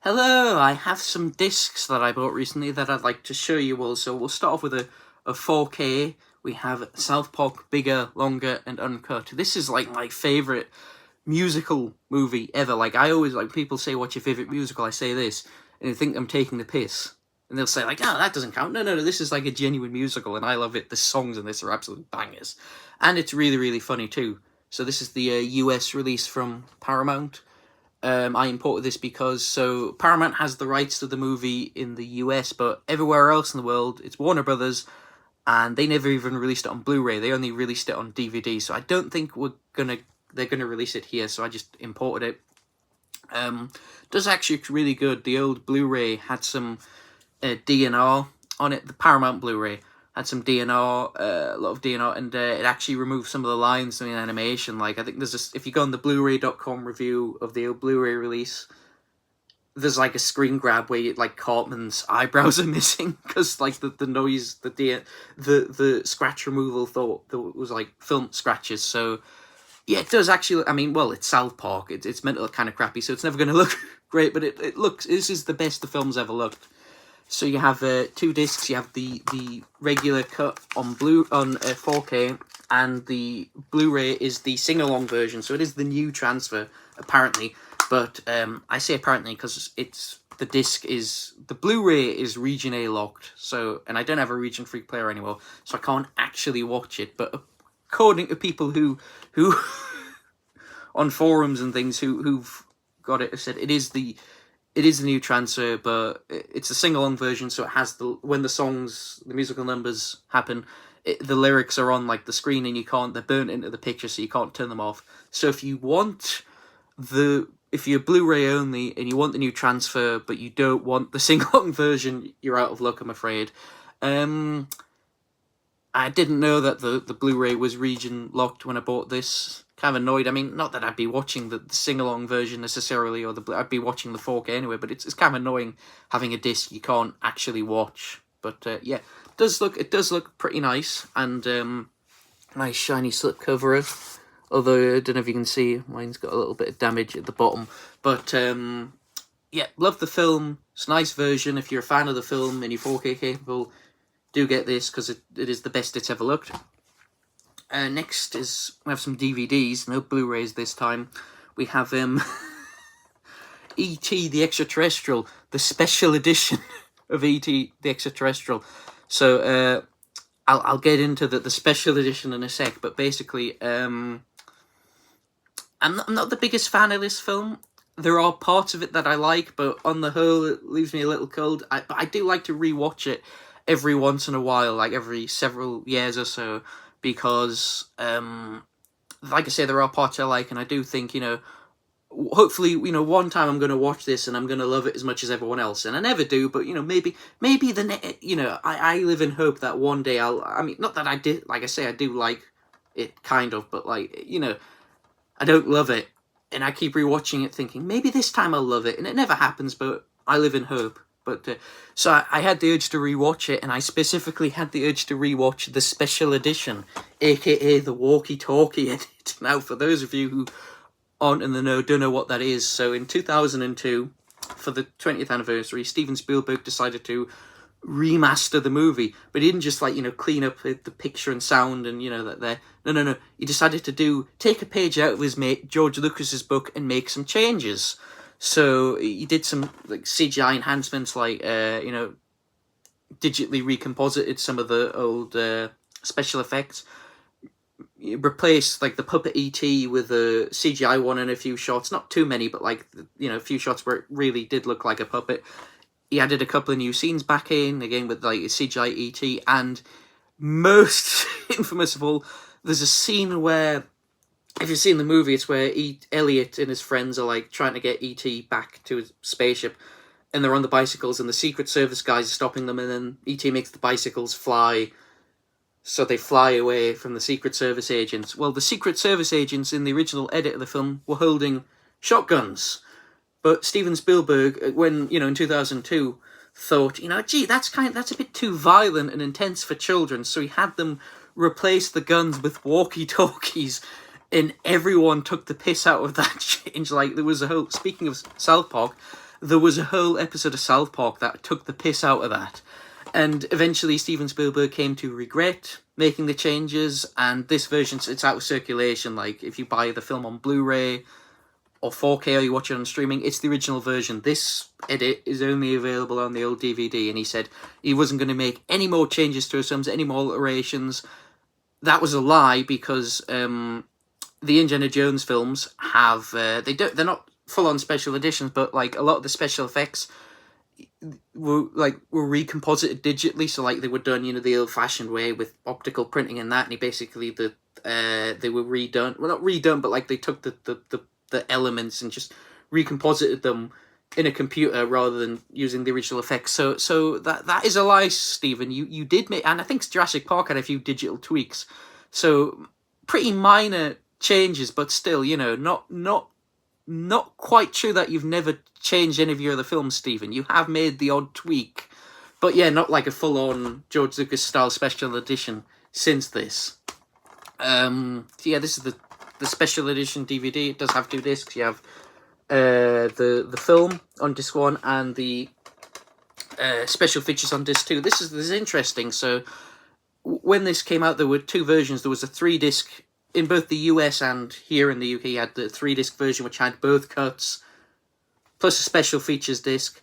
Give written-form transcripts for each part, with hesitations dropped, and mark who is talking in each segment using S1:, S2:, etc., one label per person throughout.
S1: Hello, I have some discs that I bought recently that I'd like to show you all. So we'll start off with a 4K. We have South Park Bigger, Longer, and Uncut. This is like my favourite musical movie ever. Like, I always, like, people say, what's your favourite musical? I say this, and they think I'm taking the piss. And they'll say, like, oh, that doesn't count. No, this is like a genuine musical, and I love it. The songs in this are absolute bangers. And it's really, really funny too. So this is the US release from Paramount. I imported this because Paramount has the rights to the movie in the US, but everywhere else in the world, it's Warner Brothers, and they never even released it on Blu-ray. They only released it on DVD, so I don't think they're gonna release it here. So I just imported it. Does actually look really good. The old Blu-ray had some DNR on it. The Paramount Blu-ray had some DNR, a lot of DNR, and it actually removed some of the lines in animation. Like, I think there's if you go on the Blu-ray.com review of the old Blu-ray release, there's like a screen grab where like Cartman's eyebrows are missing because like the noise, the scratch removal thought that was like film scratches. So yeah, it does actually. I mean, well, it's South Park. It's meant to look kind of crappy, so it's never going to look great. But it looks. This is the best the film's ever looked. So you have two discs. You have the regular cut on 4K, and the Blu-ray is the sing-along version. So it is the new transfer apparently, but I say apparently because the Blu-ray is Region A locked. So, and I don't have a Region Free player anymore, so I can't actually watch it. But according to people who on forums and things who've got it, have said it is the new transfer, but it's a sing-along version, so it has when the musical numbers happen, the lyrics are on like the screen, and they're burnt into the picture, so you can't turn them off. So if you're Blu-ray only and you want the new transfer, but you don't want the sing-along version, you're out of luck, I'm afraid. I didn't know that the Blu-ray was region locked when I bought this. Kind of annoyed. I mean, not that I'd be watching the sing-along version necessarily, or I'd be watching the 4K anyway, but it's kind of annoying having a disc you can't actually watch. But yeah, it does look pretty nice, and nice shiny slipcover. Although I don't know if you can see, mine's got a little bit of damage at the bottom. But yeah, love the film. It's a nice version. If you're a fan of the film and you're 4K capable, do get this because it is the best it's ever looked. Next is we have some DVDs, no Blu-rays this time. We have E.T. the Extraterrestrial, the special edition of E.T. the Extraterrestrial. So I'll get into the special edition in a sec, but basically I'm not the biggest fan of this film. There are parts of it that I like, but on the whole it leaves me a little cold. But I do like to rewatch it every once in a while, like every several years or so. Because, like I say, there are parts I like, and I do think, hopefully, one time I'm going to watch this and I'm going to love it as much as everyone else. And I never do, but, maybe I live in hope that one day not that I did, like I say, I do like it, kind of, but, like, I don't love it. And I keep rewatching it thinking, maybe this time I'll love it. And it never happens, but I live in hope. But so I had the urge to rewatch it, and I specifically had the urge to rewatch the special edition, aka the walkie-talkie edit. Now, for those of you who aren't in the know, don't know what that is. So in 2002, for the 20th anniversary, Steven Spielberg decided to remaster the movie, but he didn't just clean up the picture and sound and that there. No. He decided to take a page out of his mate George Lucas's book and make some changes. So he did some CGI enhancements, digitally recomposited some of the old special effects. He replaced the puppet E.T. with a CGI one in a few shots, not too many, but a few shots where it really did look like a puppet. He added a couple of new scenes back in, again with CGI E.T. And most infamous of all, there's a scene where, if you've seen the movie, it's where Elliot and his friends are trying to get E.T. back to his spaceship, and they're on the bicycles, and the Secret Service guys are stopping them, and then E.T. makes the bicycles fly, so they fly away from the Secret Service agents. Well, the Secret Service agents in the original edit of the film were holding shotguns, but Steven Spielberg, when in 2002, thought that's a bit too violent and intense for children, so he had them replace the guns with walkie-talkies. And everyone took the piss out of that change. There was a whole... Speaking of South Park, there was a whole episode of South Park that took the piss out of that. And eventually Steven Spielberg came to regret making the changes, and this version, it's out of circulation. Like, if you buy the film on Blu-ray or 4K or you watch it on streaming, it's the original version. This edit is only available on the old DVD, and he said he wasn't going to make any more changes to his films, any more alterations. That was a lie, because the Indiana Jones films have, they're not full-on special editions, but like a lot of the special effects were recomposited digitally, so like they were done, the old-fashioned way with optical printing and that, and he basically they were redone. Well, not redone, but like they took the elements and just recomposited them in a computer rather than using the original effects. So that is a lie, Stephen. You did make, and I think Jurassic Park had a few digital tweaks, so pretty minor changes, but still, not quite true that you've never changed any of your other films, Stephen. You have made the odd tweak, but yeah, not like a full-on George Lucas style special edition since this. Yeah, this is the special edition DVD. It does have 2 discs. You have the film on disc 1 and the special features on disc 2. This is interesting. So when this came out, there were 2 versions. There was a 3-disc in both the US and here in the UK. You had the 3-disc version, which had both cuts plus a special features disc,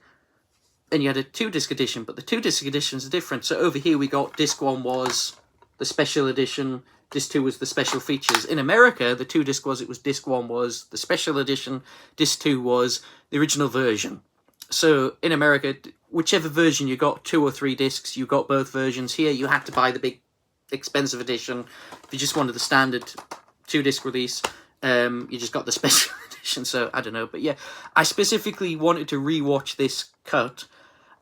S1: and you had a 2-disc edition, but the 2-disc editions are different. So over here we got disc 1 was the special edition, disc 2 was the special features. In America, the 2-disc was disc 1 was the special edition, disc 2 was the original version. So in America, whichever version you got, 2 or 3 discs, you got both versions. Here you had to buy the big expensive edition. If you just wanted the standard 2-disc release, you just got the special edition. So I don't know, but yeah, I specifically wanted to rewatch this cut.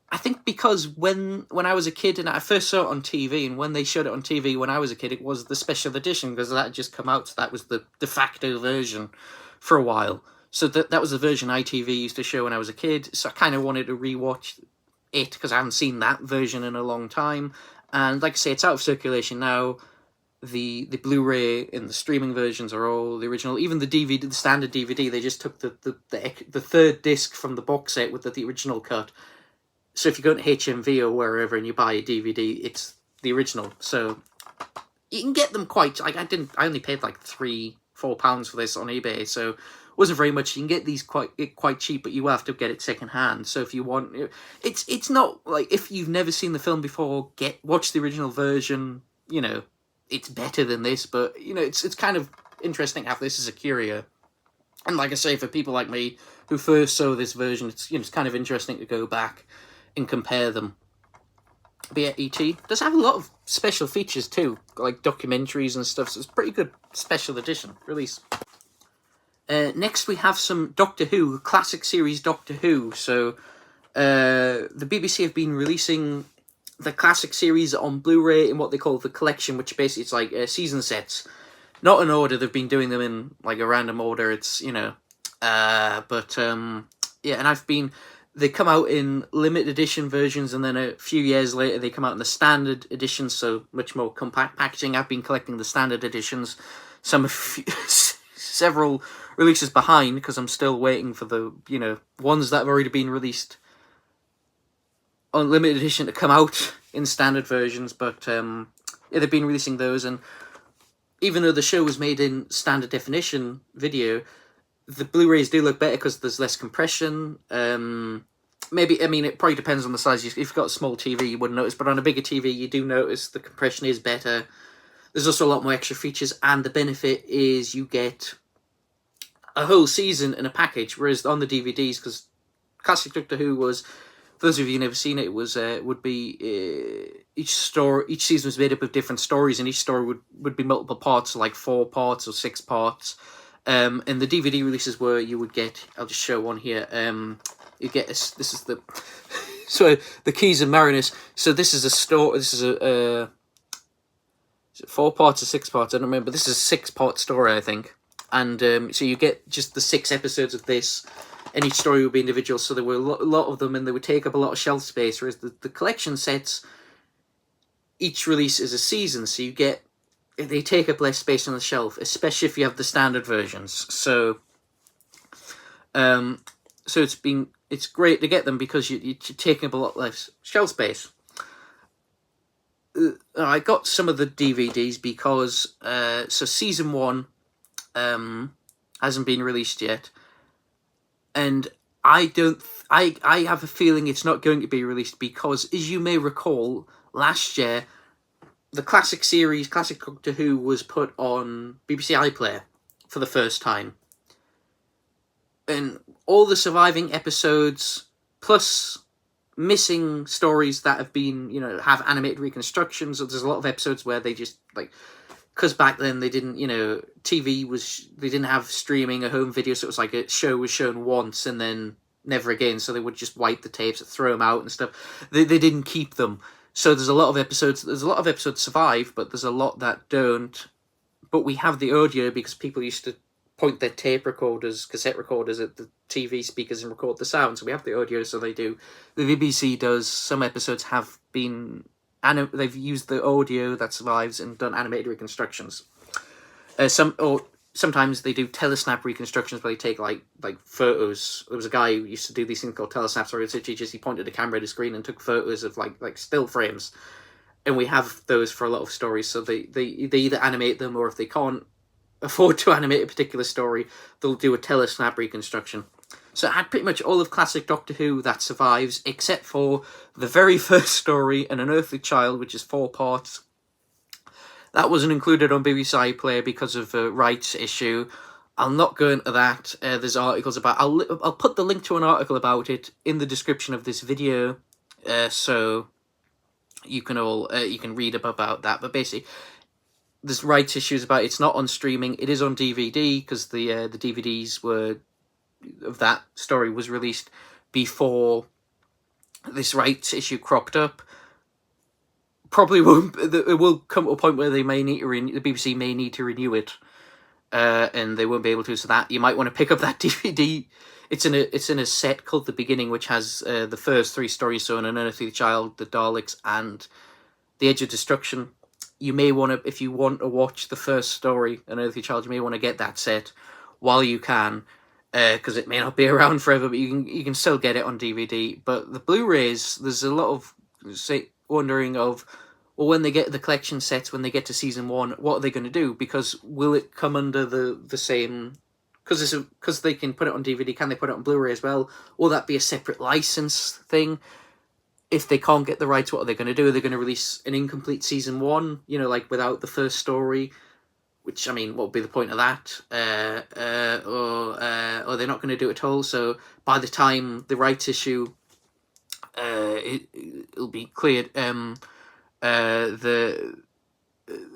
S1: I think because when I was a kid and I first saw it on TV, and when they showed it on TV when I was a kid, it was the special edition, because that had just come out. So that was the de facto version for a while. So that was the version ITV used to show when I was a kid. So I kind of wanted to rewatch it because I haven't seen that version in a long time. And like I say, it's out of circulation now. The Blu-ray and the streaming versions are all the original. Even the DVD, the standard DVD, they just took the 3rd disc from the box set with the original cut. So if you go to HMV or wherever and you buy a DVD, it's the original. So you can get them quite. Like I only paid like £3-4 for this on eBay, so it wasn't very much. You can get these quite cheap, but you will have to get it second hand. So if you want, it's not like if you've never seen the film before, watch the original version. It's better than this, but it's kind of interesting to have this as a curio. And like I say, for people like me who first saw this version, it's kind of interesting to go back and compare them. But yeah, E.T. does have a lot of special features too, like documentaries and stuff, so it's a pretty good special edition release. Next we have some Doctor Who, classic series Doctor Who. So the BBC have been releasing the classic series on Blu-ray in what they call the collection, which basically it's like season sets. Not in order, they've been doing them in like a random order, it's, yeah, and they come out in limited edition versions, and then a few years later they come out in the standard edition, so much more compact packaging. I've been collecting the standard editions, several releases behind, because I'm still waiting for the, ones that have already been released on limited edition to come out in standard versions, but yeah, they've been releasing those, and even though the show was made in standard definition video, the Blu-rays do look better because there's less compression. It probably depends on the size. If you've got a small TV, you wouldn't notice, but on a bigger TV, you do notice the compression is better. There's also a lot more extra features, and the benefit is you get a whole season in a package, whereas on the DVDs, because Classic Doctor Who was, for those of you who've never seen it, it was each season was made up of different stories, and each story would be multiple parts, so like 4 parts or 6 parts. And the DVD releases were, you would get, I'll just show one here, you get, this is the, so the Keys of Marinus. So this is a story, this is is it 4 parts or 6 parts? I don't remember. This is a 6-part story, I think. And so you get just the 6 episodes of this, and each story would be individual. So there were a lot of them, and they would take up a lot of shelf space. Whereas the collection sets, each release is a season, so they take up less space on the shelf, especially if you have the standard versions. So, so it's been it's great to get them because you're taking up a lot less shelf space. I got some of the DVDs because so season 1 hasn't been released yet, and I have a feeling it's not going to be released because, as you may recall, last year the classic Doctor Who was put on BBC iPlayer for the first time, and all the surviving episodes plus missing stories that have been, have animated reconstructions. So there's a lot of episodes where they just, because back then they didn't, they didn't have streaming or home video, so it was like a show was shown once and then never again, so they would just wipe the tapes and throw them out and stuff. They didn't keep them. So there's a lot of episodes survive, but there's a lot that don't. But we have the audio because people used to point their cassette recorders at the TV speakers and record the sound. So we have the audio, so they do. The BBC does. Some episodes have been... they've used the audio that survives and done animated reconstructions. Sometimes they do telesnap reconstructions where they take like photos. There was a guy who used to do these things called telesnaps, where he pointed a camera at a screen and took photos of like still frames. And we have those for a lot of stories. So they either animate them, or if they can't afford to animate a particular story, they'll do a telesnap reconstruction. So I had pretty much all of classic Doctor Who that survives, except for the very first story, An Unearthly Child, which is 4 parts. That wasn't included on BBC iPlayer because of a rights issue. I'll not go into that. There's articles about... I'll put the link to an article about it in the description of this video, so you can you can read about that. But basically, there's rights issues about it. It's not on streaming. It is on DVD because the DVDs of that story was released before this rights issue cropped up. Probably won't. It will come to a point where they may need to the BBC may need to renew it, and they won't be able to. So that you might want to pick up that DVD. It's in a set called The Beginning, which has the first 3 stories: so An Unearthly Child, The Daleks, and The Edge of Destruction. You may want to, if you want to watch the first story, An Unearthly Child, you may want to get that set while you can, because it may not be around forever, but you can still get it on DVD. But the Blu-rays, there's a lot of wondering of, well, when they get the collection sets, when they get to season 1, what are they going to do? Because will it come under the same... Because they can put it on DVD, can they put it on Blu-ray as well? Will that be a separate license thing? If they can't get the rights, what are they going to do? Are they going to release an incomplete season 1, without the first story? Which, I mean, what would be the point of that? Or they're not going to do it at all. So by the time the rights issue, it'll be cleared.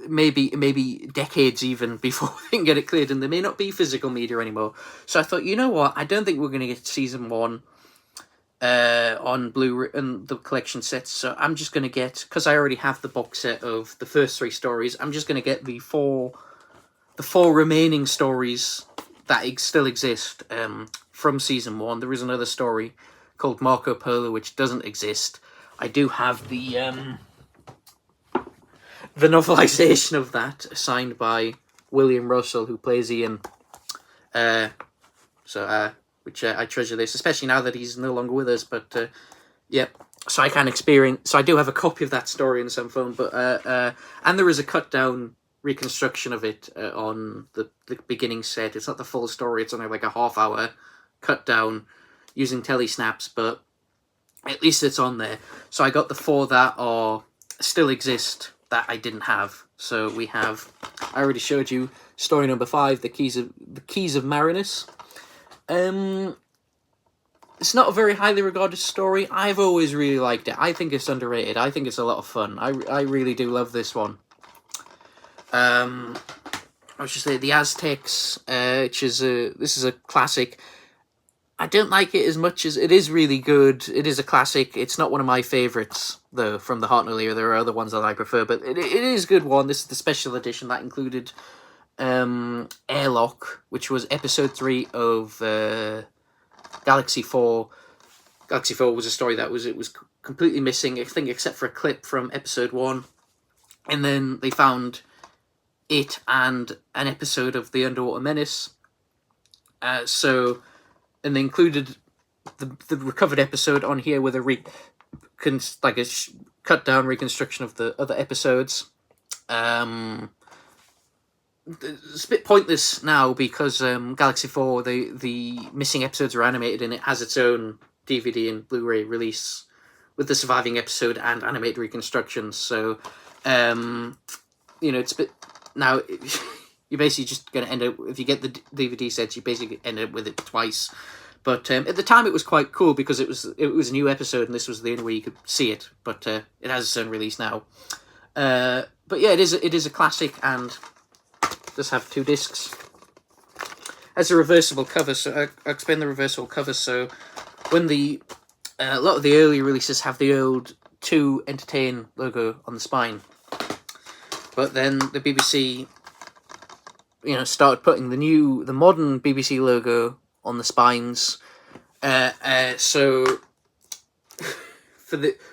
S1: Maybe decades even before they can get it cleared, and there may not be physical media anymore. So I thought, you know what? I don't think we're going to get season 1 on Blu-ray and the collection sets. So I'm just going to get, because I already have the box set of the first 3 stories, I'm just going to get the four remaining stories that still exist from season 1. There is another story called Marco Polo which doesn't exist. I do have the novelization of that, signed by William Russell, who plays Ian. Which I treasure this, especially now that he's no longer with us. But yeah, so I can experience. So I do have a copy of that story in some phone, but and there is a cut down reconstruction of it on the beginning set. It's not the full story. It's only like a half-hour cut down using telesnaps, but at least it's on there. So I got the 4 that are still exist that I didn't have. So we have, I already showed you story number 5, the Keys of Marinus. It's not a very highly regarded story. I've always really liked it. I think it's underrated. I think it's a lot of fun. I really do love this one. I was just saying, the Aztecs, which is this is a classic. I don't like it as much as it is really good. It is a classic. It's not one of my favourites, though, from the Hartnell era. There are other ones that I prefer, but it is a good one. This is the special edition that included Airlock, which was episode 3 of Galaxy 4. Galaxy 4 was a story that was completely missing, I think, except for a clip from episode 1. And then they found it and an episode of The Underwater Menace. And they included the recovered episode on here with a cut down reconstruction of the other episodes. It's a bit pointless now because Galaxy 4, the missing episodes are animated and it has its own DVD and Blu-ray release with the surviving episode and animated reconstructions. So, it's a bit now. You're basically just going to end up, if you get the DVD sets, you basically end up with it twice. But at the time, it was quite cool because it was a new episode and this was the only way you could see it. But it has its own release now. But yeah, it is a classic and does have 2 discs. Has a reversible cover, so I'll explain the reversible cover. So when a lot of the early releases have the old 2 Entertain logo on the spine, but then the BBC, started putting the modern BBC logo on the spines. So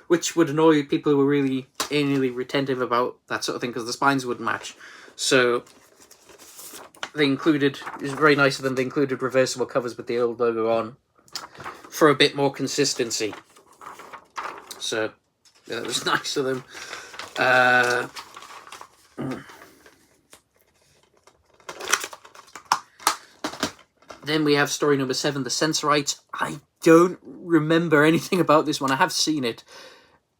S1: which would annoy people who were really anally retentive about that sort of thing because the spines wouldn't match. So they included, it's very nice of them, they included reversible covers with the old logo on for a bit more consistency. So yeah, it was nice of them. Then we have story number 7, The Sensorites. I don't remember anything about this one. I have seen it.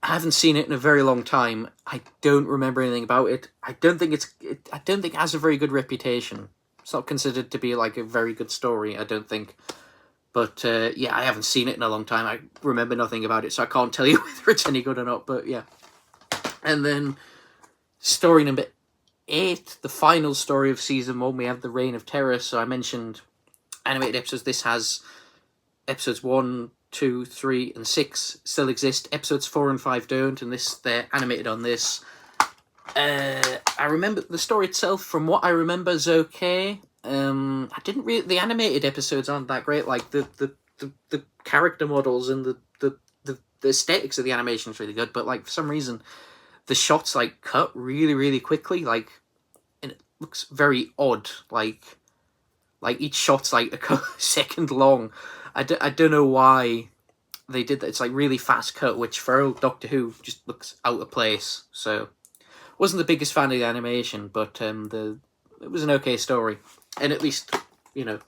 S1: I haven't seen it in a very long time. I don't remember anything about it. I don't think it has a very good reputation. It's not considered to be like a very good story, I don't think. But yeah, I haven't seen it in a long time. I remember nothing about it, so I can't tell you whether it's any good or not. But yeah. And then story number 8, the final story of season 1, we have The Reign of Terror. So I mentioned animated episodes. This has episodes 1, 2, 3, and 6 still exist. Episodes 4 and 5 don't, and they're animated on this. I remember the story itself, from what I remember, is okay. I didn't really. The animated episodes aren't that great. Like the character models and the aesthetics of the animation is really good, but like for some reason, the shots like cut really really quickly. Like, and it looks very odd. Like each shot's like a second long. I don't know why they did that. It's like really fast cut, which for old Doctor Who just looks out of place. So wasn't the biggest fan of the animation, but it was an okay story, and at least it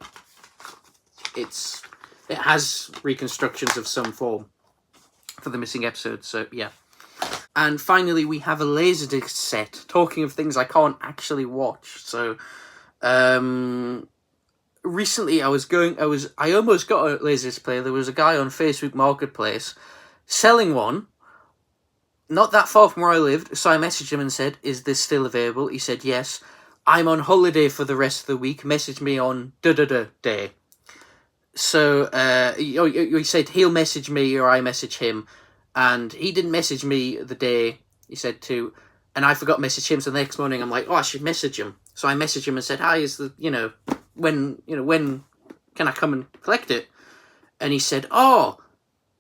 S1: has reconstructions of some form for the missing episodes. So yeah. And finally, we have a Laserdisc set. Talking of things I can't actually watch, so recently I almost got a Laserdisc player. There was a guy on Facebook Marketplace selling one, not that far from where I lived, so I messaged him and said, "Is this still available?" He said, "Yes. I'm on holiday for the rest of the week. Message me on da-da-da day." So he said he'll message me or I message him, and he didn't message me the day he said to, and I forgot to message him. So the next morning I'm like, oh, I should message him. So I messaged him and said, "Hi, when can I come and collect it?" And he said, "Oh,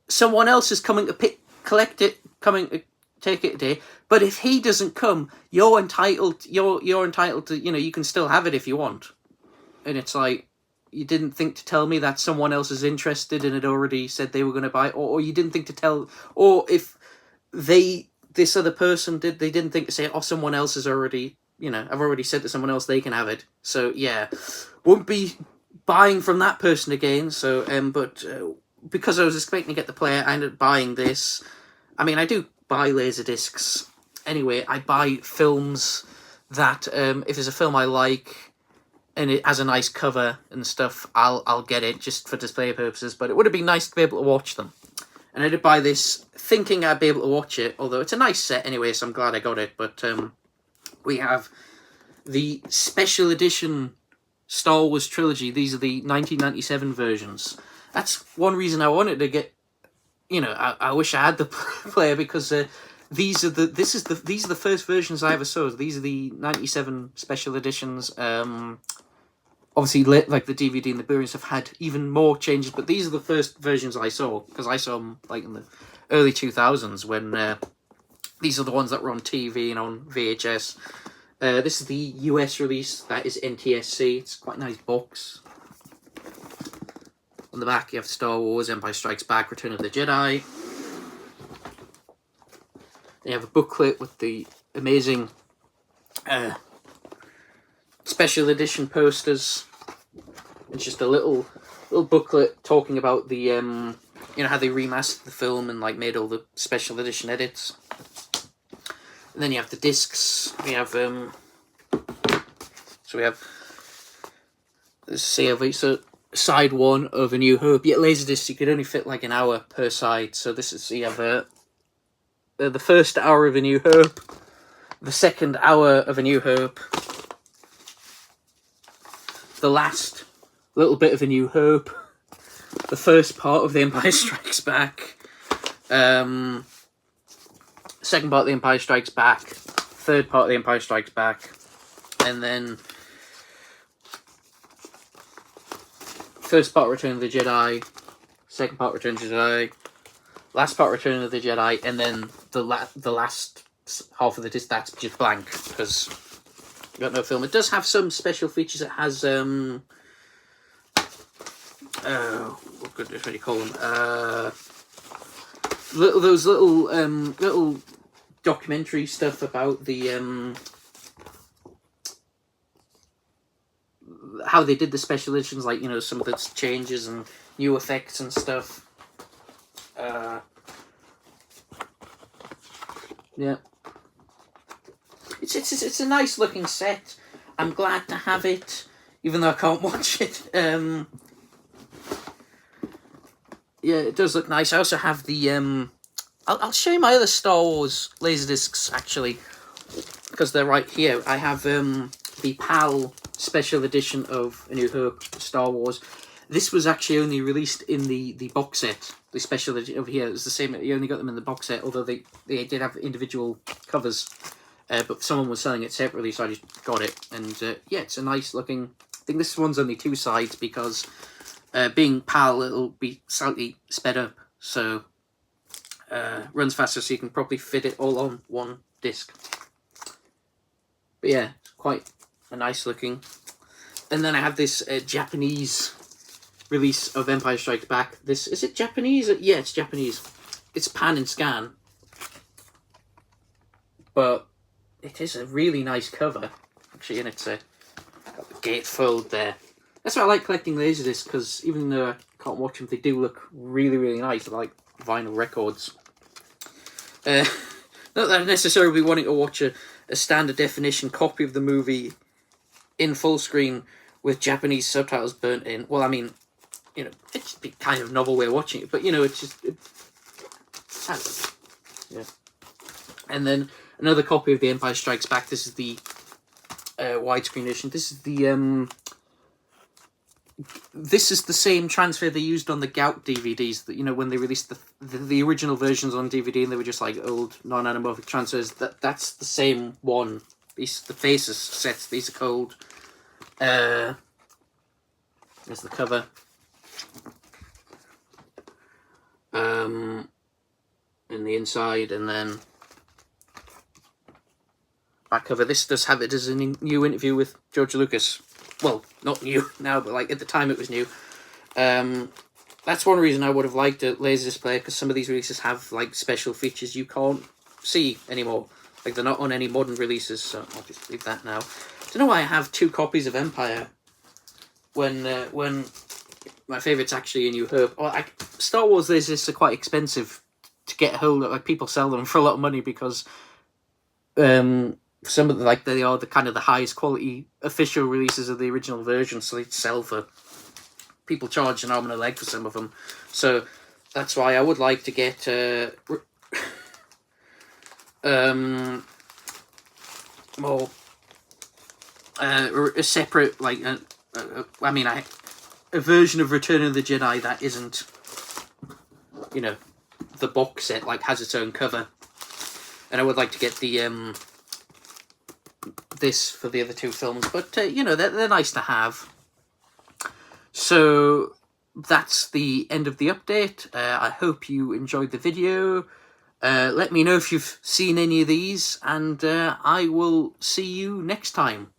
S1: someone else is coming to collect it, coming to take it today. But if he doesn't come, you're entitled to, you can still have it if you want." And it's like, you didn't think to tell me that someone else is interested and had already said they were going to buy it, or you didn't think to tell, or if this other person they didn't think to say, "Oh, someone else is already, I've already said to someone else they can have it." So yeah, won't be buying from that person again. So but because I was expecting to get the player, I ended up buying this. I mean, I do buy Laserdiscs anyway. I buy films that if there's a film I like and it has a nice cover and stuff, I'll get it just for display purposes. But it would have been nice to be able to watch them. And I did buy this thinking I'd be able to watch it, although it's a nice set anyway, so I'm glad I got it. But we have the special edition Star Wars trilogy. These are the 1997 versions. That's one reason I wanted to get. I wish I had the player, because these are the first versions I ever saw. These are the 97 special editions. Obviously, like the DVD and the Blu-rays have had even more changes, but these are the first versions I saw, because I saw them like in the early 2000s when these are the ones that were on TV and on VHS. This is the US release. That is NTSC. It's quite a nice box. On the back, you have Star Wars, Empire Strikes Back, Return of the Jedi. Then you have a booklet with the amazing special edition posters. It's just a little booklet talking about the you know, how they remastered the film and like made all the special edition edits. And then you have the discs. We have so we have so side 1 of A New Hope. Yeah, Laserdisc, you could only fit like an hour per side. So this is, you have the first hour of A New Hope, the second hour of A New Hope, the last little bit of A New Hope, the first part of The Empire Strikes Back, second part of The Empire Strikes Back, third part of The Empire Strikes Back, and then first part Return of the Jedi, second part Return of the Jedi, last part Return of the Jedi, and then the last half of the disc, that's just blank, because you got no film. It does have some special features. It has what do you call them? Those little documentary stuff about the how they did the special editions, like, you know, some of the changes and new effects and stuff. Yeah, it's a nice looking set. I'm glad to have it, even though I can't watch it. Yeah, it does look nice. I also have the I'll show you my other Star Wars Laserdiscs, actually, because they're right here. I have the PAL special edition of A New Hope, Star Wars. This was actually only released in the box set. The special edition over here, it was the same. You only got them in the box set, although they did have individual covers. But someone was selling it separately, so I just got it. And yeah, it's a nice looking. I think this one's only 2 sides because being PAL, it'll be slightly sped up, so runs faster, so you can probably fit it all on one disc. But yeah, it's quite a nice looking. And then I have this Japanese release of Empire Strikes Back. This, is it Japanese? Yeah, it's Japanese. It's pan and scan, but it is a really nice cover, actually, and it's got the gatefold there. That's why I like collecting Laserdiscs, because even though I can't watch them, they do look really, really nice. They're like vinyl records. Not that I necessarily be wanting to watch a standard definition copy of the movie in full screen with Japanese subtitles burnt in. Well, I mean, you know, it's be kind of a novel way of watching it, but, you know, it's just... yeah. And then another copy of The Empire Strikes Back. This is the widescreen edition. This is the... This is the same transfer they used on the Gout DVDs, that, you know, when they released the original versions on DVD and they were just like old non-anamorphic transfers. That's the same one. The faces sets, these are called. There's the cover. In the inside, and then back cover. This does have it as a new interview with George Lucas. Well, not new now, but like at the time it was new. That's one reason I would have liked a Laserdisc player, because some of these releases have like special features you can't see anymore. Like, they're not on any modern releases, so I'll just leave that now. I don't know why I have 2 copies of Empire when my favourite's actually A New Hope. Well, Star Wars Laserdiscs are quite expensive to get a hold of. Like, people sell them for a lot of money because some of them, like, they are the kind of the highest quality official releases of the original version, so they sell for... People charge an arm and a leg for some of them. So that's why I would like to get more a separate, like, I mean, a version of Return of the Jedi that isn't, you know, the box set, like, has its own cover. And I would like to get the this for the other 2 films, but you know, they're nice to have. So that's the end of the update. I hope you enjoyed the video. Let me know if you've seen any of these, and I will see you next time.